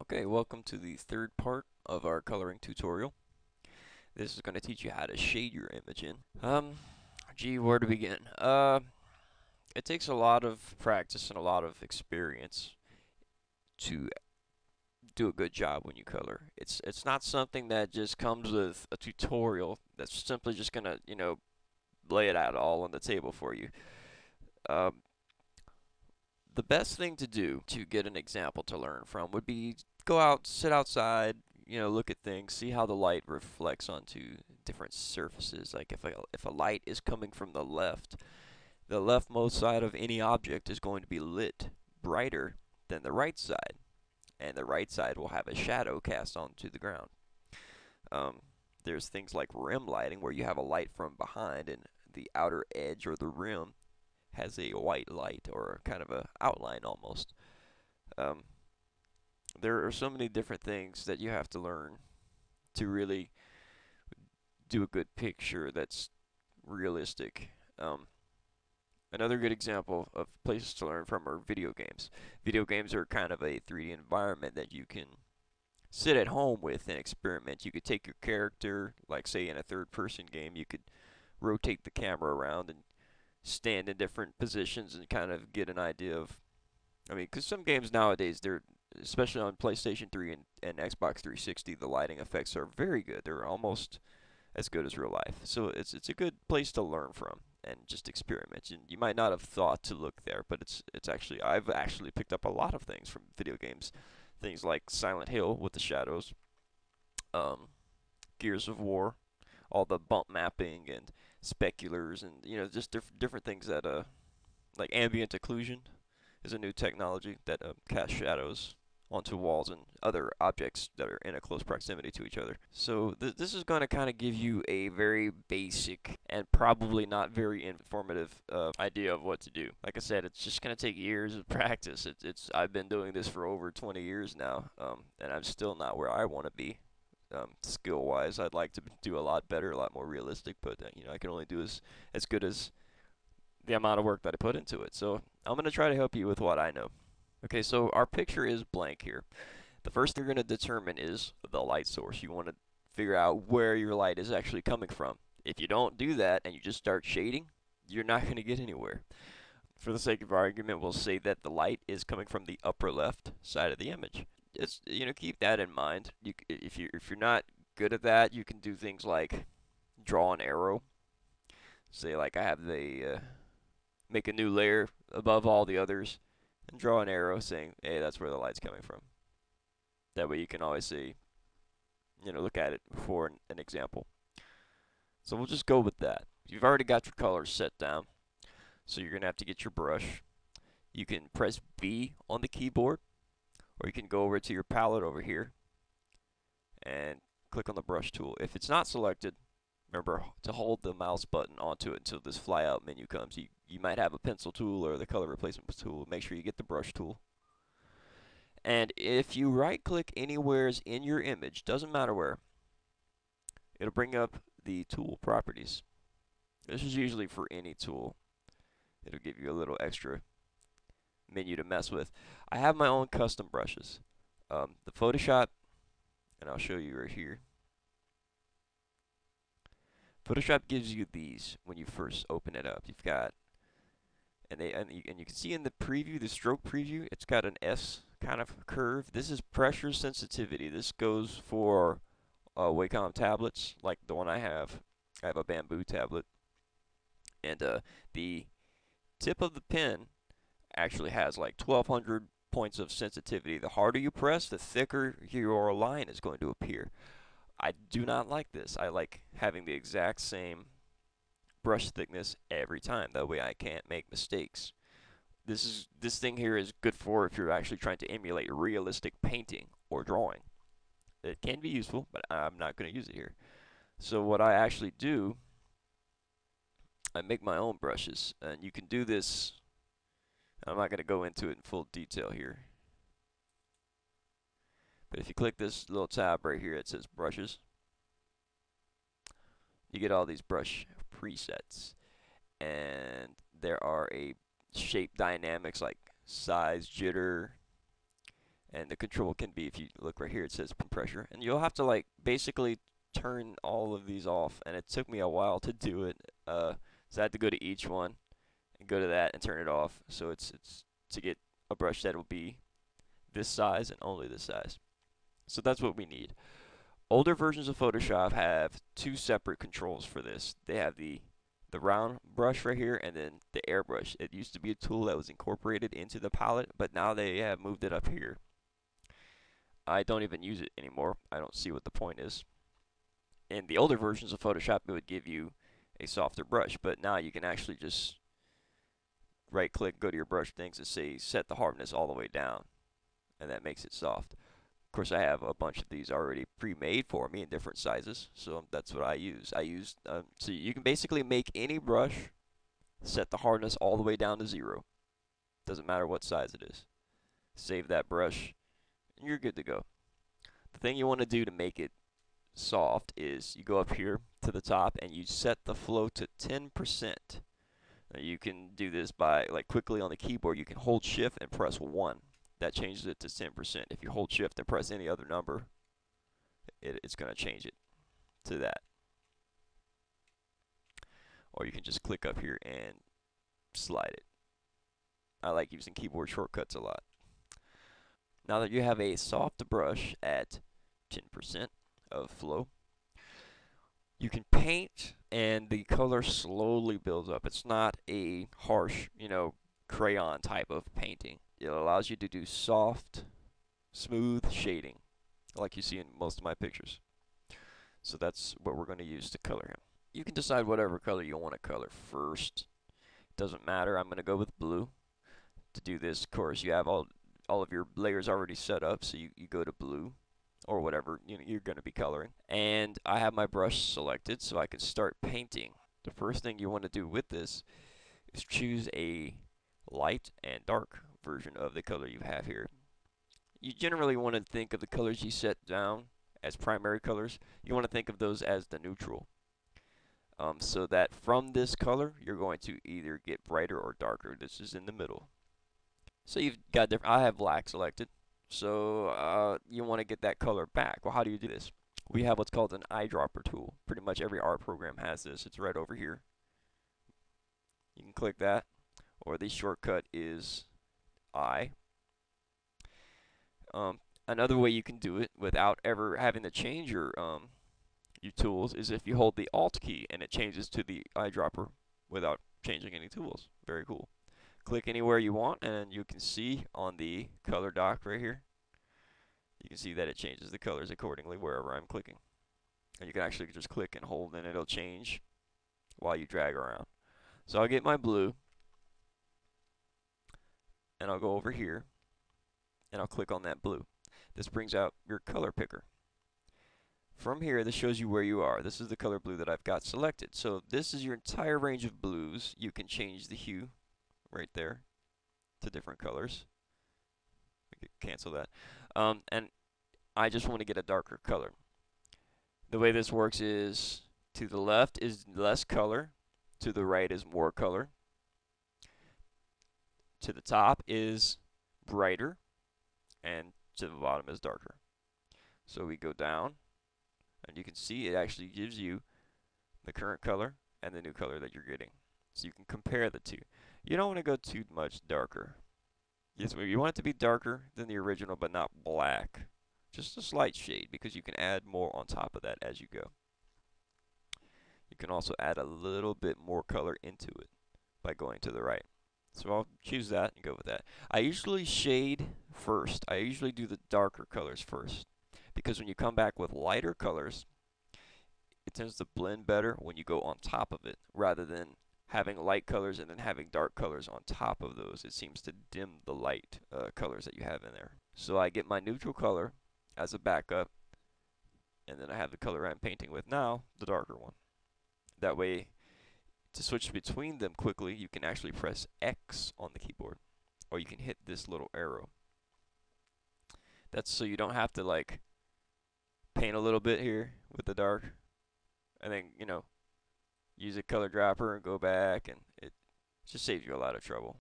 Okay, welcome to the third part of our coloring tutorial. This is going to teach you how to shade your image in. Gee, where to begin? It takes a lot of practice and a lot of experience to do a good job when you color. It's not something that just comes with a tutorial that's simply just gonna, lay it out all on the table for you. Um, the best thing to do to get an example to learn from would be go out, sit outside, look at things, see how the light reflects onto different surfaces. Like if a light is coming from the leftmost side of any object is going to be lit brighter than the right side, and the right side will have a shadow cast onto the ground. Um, there's things like rim lighting where you have a light from behind and the outer edge or the rim has a white light or kind of a outline almost. Um, there are so many different things that you have to learn to really do a good picture that's realistic. Another good example of places to learn from are video games. Video games are kind of a 3D environment that you can sit at home with and experiment. You could take your character, like say in a third person game, you could rotate the camera around and stand in different positions and kind of get an idea of. I mean, because some games nowadays, they're especially on PlayStation 3 and Xbox 360, the lighting effects are very good. They're almost as good as real life. So it's a good place to learn from and just experiment. And you might not have thought to look there, but it's actually I've actually picked up a lot of things from video games. Things like Silent Hill with the shadows, um, Gears of War, all the bump mapping and speculars, and just different things that like ambient occlusion is a new technology that casts shadows onto walls and other objects that are in a close proximity to each other. So this is going to kind of give you a very basic and probably not very informative idea of what to do. Like I said, it's just going to take years of practice. I've been doing this for over 20 years now, and I'm still not where I want to be. Skill wise, I'd like to do a lot better, a lot more realistic, but I can only do as good as the amount of work that I put into it. So I'm going to try to help you with what I know. Okay, so our picture is blank here. The first thing you're going to determine is the light source. You want to figure out where your light is actually coming from. If you don't do that and you just start shading, you're not going to get anywhere. For the sake of argument, we'll say that the light is coming from the upper left side of the image. Just keep that in mind. If you're not good at that, you can do things like draw an arrow. Say like I have the make a new layer above all the others and draw an arrow saying, hey, that's where the light's coming from. That way you can always see, look at it for an example. So we'll just go with that. You've already got your colors set down, so you're going to have to get your brush. You can press B on the keyboard, or you can go over to your palette over here and click on the brush tool. If it's not selected, remember to hold the mouse button onto it until this flyout menu comes. You might have a pencil tool or the color replacement tool. Make sure you get the brush tool. And if you right click anywhere in your image, doesn't matter where, it'll bring up the tool properties. This is usually for any tool. It'll give you a little extra menu to mess with. I have my own custom brushes. The Photoshop, and I'll show you right here. Photoshop gives you these when you first open it up. You've got, and you can see in the preview, the stroke preview, it's got an S kind of curve. This is pressure sensitivity. This goes for Wacom tablets, like the one I have. I have a bamboo tablet, and the tip of the pen actually has like 1200 points of sensitivity. The harder you press, the thicker your line is going to appear. I do not like this. I like having the exact same brush thickness every time. That way I can't make mistakes. This thing here is good for if you're actually trying to emulate realistic painting or drawing. It can be useful, but I'm not going to use it here. So what I actually do, I make my own brushes, and you can do this. I'm not going to go into it in full detail here. But if you click this little tab right here, it says brushes. You get all these brush presets, and there are a shape dynamics like size, jitter, And the control can be, if you look right here, it says pressure, and you'll have to like basically turn all of these off, and it took me a while to do it. So I had to go to each one and go to that and turn it off. So it's to get a brush that will be this size and only this size. So that's what we need. Older versions of Photoshop have two separate controls for this. They have the round brush right here and then the airbrush. It used to be a tool that was incorporated into the palette, but now they have moved it up here. I don't even use it anymore. I don't see what the point is. In the older versions of Photoshop, it would give you a softer brush, but now you can actually just right click, go to your brush things, and say set the hardness all the way down, and that makes it soft. Of course, I have a bunch of these already pre-made for me in different sizes, so that's what I use. So you can basically make any brush, set the hardness all the way down to 0. Doesn't matter what size it is. Save that brush, and you're good to go. The thing you want to do to make it soft is you go up here to the top and you set the flow to 10%. Now you can do this by like quickly on the keyboard. You can hold shift and press 1. That changes it to 10%. If you hold shift and press any other number, it's going to change it to that. Or you can just click up here and slide it. I like using keyboard shortcuts a lot. Now that you have a soft brush at 10% of flow, you can paint and the color slowly builds up. It's not a harsh, crayon type of painting. It allows you to do soft, smooth shading like you see in most of my pictures. So that's what we're going to use to color him. You can decide whatever color you want to color first. Doesn't matter. I'm going to go with blue. To do this, of course, you have all of your layers already set up, so you go to blue or whatever you're going to be coloring. And I have my brush selected so I can start painting. The first thing you want to do with this is choose a light and dark version of the color you have here. You generally want to think of the colors you set down as primary colors. You want to think of those as the neutral. So that from this color, you're going to either get brighter or darker. This is in the middle. So you've got different. I have black selected. So you want to get that color back. Well, how do you do this? We have what's called an eyedropper tool. Pretty much every art program has this. It's right over here. You can click that, or the shortcut is I. Another way you can do it without ever having to change your tools is if you hold the Alt key and it changes to the eyedropper without changing any tools. Very cool. Click anywhere you want and you can see on the color dock right here, you can see that it changes the colors accordingly wherever I'm clicking. And you can actually just click and hold and it'll change while you drag around. So I'll get my blue and I'll go over here and I'll click on that blue. This brings out your color picker. From here, this shows you where you are. This is the color blue that I've got selected. So this is your entire range of blues. You can change the hue right there to different colors. We can cancel that. And I just want to get a darker color. The way this works is to the left is less color, to the right is more color, to the top is brighter, and to the bottom is darker. So we go down, and you can see it actually gives you the current color and the new color that you're getting. So you can compare the two. You don't want to go too much darker. Yes, you want it to be darker than the original, but not black. Just a slight shade, because you can add more on top of that as you go. You can also add a little bit more color into it by going to the right. So I'll choose that and go with that. I usually shade first. I usually do the darker colors first, because when you come back with lighter colors, it tends to blend better when you go on top of it, rather than having light colors and then having dark colors on top of those. It seems to dim the light colors that you have in there. So I get my neutral color as a backup, and then I have the color I'm painting with now, the darker one. That way, to switch between them quickly, you can actually press X on the keyboard, or you can hit this little arrow. That's so you don't have to like paint a little bit here with the dark, and then use a color dropper and go back, and it just saves you a lot of trouble.